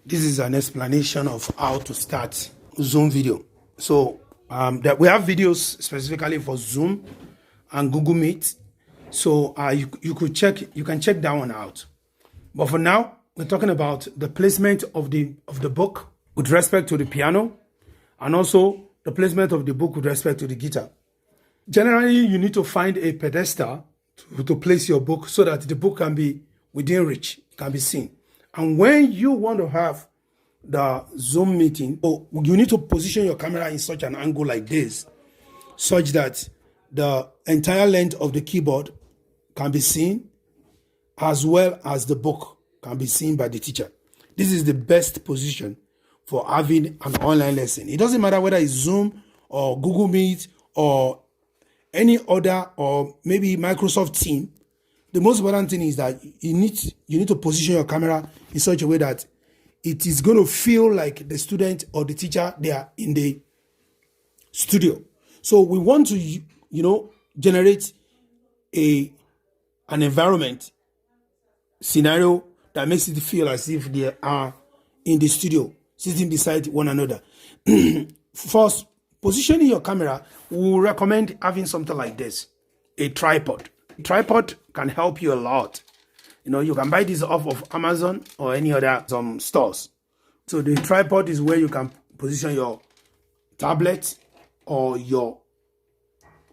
This is an explanation of how to start Zoom video. So that we have videos specifically for Zoom and Google Meet. So you can check that one out. But for now, we're talking about the placement of the book with respect to the piano, and also the placement of the book with respect to the guitar. Generally, you need to find a pedestal to place your book so that the book can be within reach, can be seen. And when you want to have the Zoom meeting, you need to position your camera in such an angle like this, such that the entire length of the keyboard can be seen, as well as the book can be seen by the teacher. This is the best position for having an online lesson. It doesn't matter whether it's Zoom or Google Meet or any other, or maybe Microsoft Team. The most important thing is that you need to position your camera in such a way that it is going to feel like the student or the teacher, they are in the studio. So we want to, generate an environment scenario that makes it feel as if they are in the studio, sitting beside one another. First, positioning your camera, we will recommend having something like this, a tripod. A tripod can help you a lot. You can buy this off of Amazon or any other stores. So the tripod is where you can position your tablet or your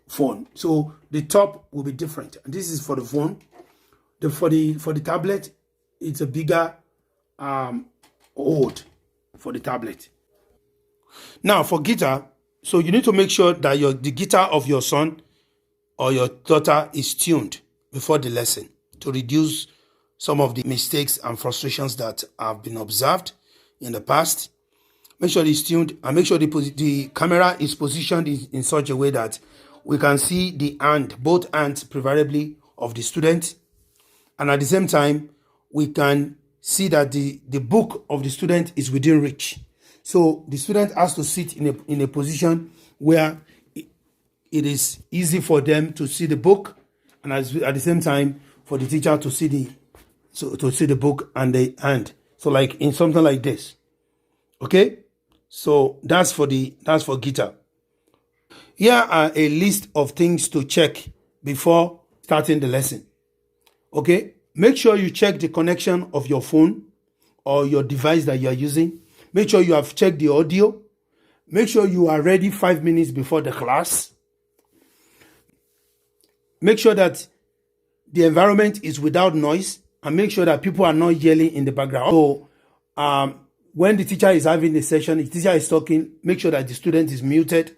phone. So the top will be different. And this is for the phone. For the tablet, it's a bigger hold for the tablet. Now for guitar, so you need to make sure that the guitar of your son or your daughter is tuned before the lesson to reduce some of the mistakes and frustrations that have been observed in the past. Make sure it's tuned, and make sure the camera is positioned in such a way that we can see the hand, both hands preferably, of the student. And at the same time, we can see that the book of the student is within reach. So the student has to sit in a position where it is easy for them to see the book, and at the same time for the teacher to see the book and the hand. So like in something like this. Okay? So that's for guitar. Here are a list of things to check before starting the lesson. Okay? Make sure you check the connection of your phone or your device that you are using. Make sure you have checked the audio. Make sure you are ready 5 minutes before the class. Make sure that the environment is without noise, and make sure that people are not yelling in the background. So when the teacher is having the session, the teacher is talking, make sure that the student is muted.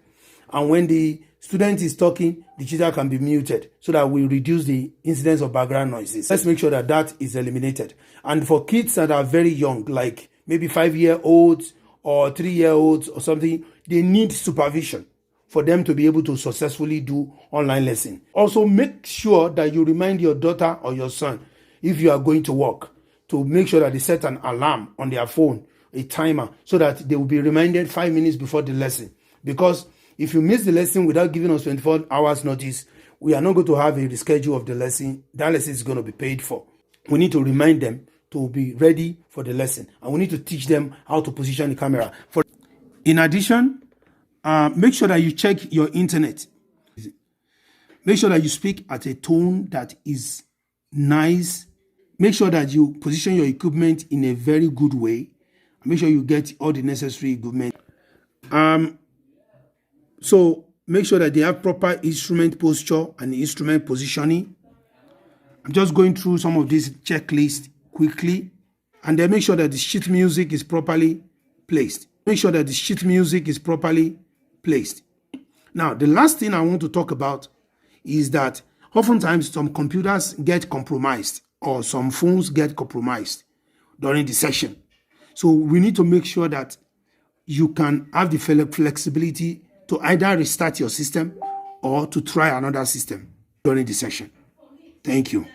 And when the student is talking, the teacher can be muted, so that we reduce the incidence of background noises. Let's make sure that that is eliminated. And for kids that are very young, like maybe 5-year-olds or 3-year-olds or something, they need supervision for them to be able to successfully do online lesson. Also, make sure that you remind your daughter or your son, if you are going to work, to make sure that they set an alarm on their phone, a timer, so that they will be reminded 5 minutes before the lesson. Because if you miss the lesson without giving us 24 hours notice, we are not going to have a reschedule of the lesson. That lesson is going to be paid for. We need to remind them to be ready for the lesson, and we need to teach them how to position the camera. In addition, make sure that you check your internet. Make sure that you speak at a tone that is nice. Make sure that you position your equipment in a very good way. Make sure you get all the necessary equipment. So make sure that they have proper instrument posture and instrument positioning. I'm just going through some of these checklists quickly. And then make sure that the sheet music is properly placed. Make sure that the sheet music is properly placed. Now, the last thing I want to talk about is that oftentimes some computers get compromised, or some phones get compromised during the session. So we need to make sure that you can have the flexibility to either restart your system or to try another system during the session. Thank you.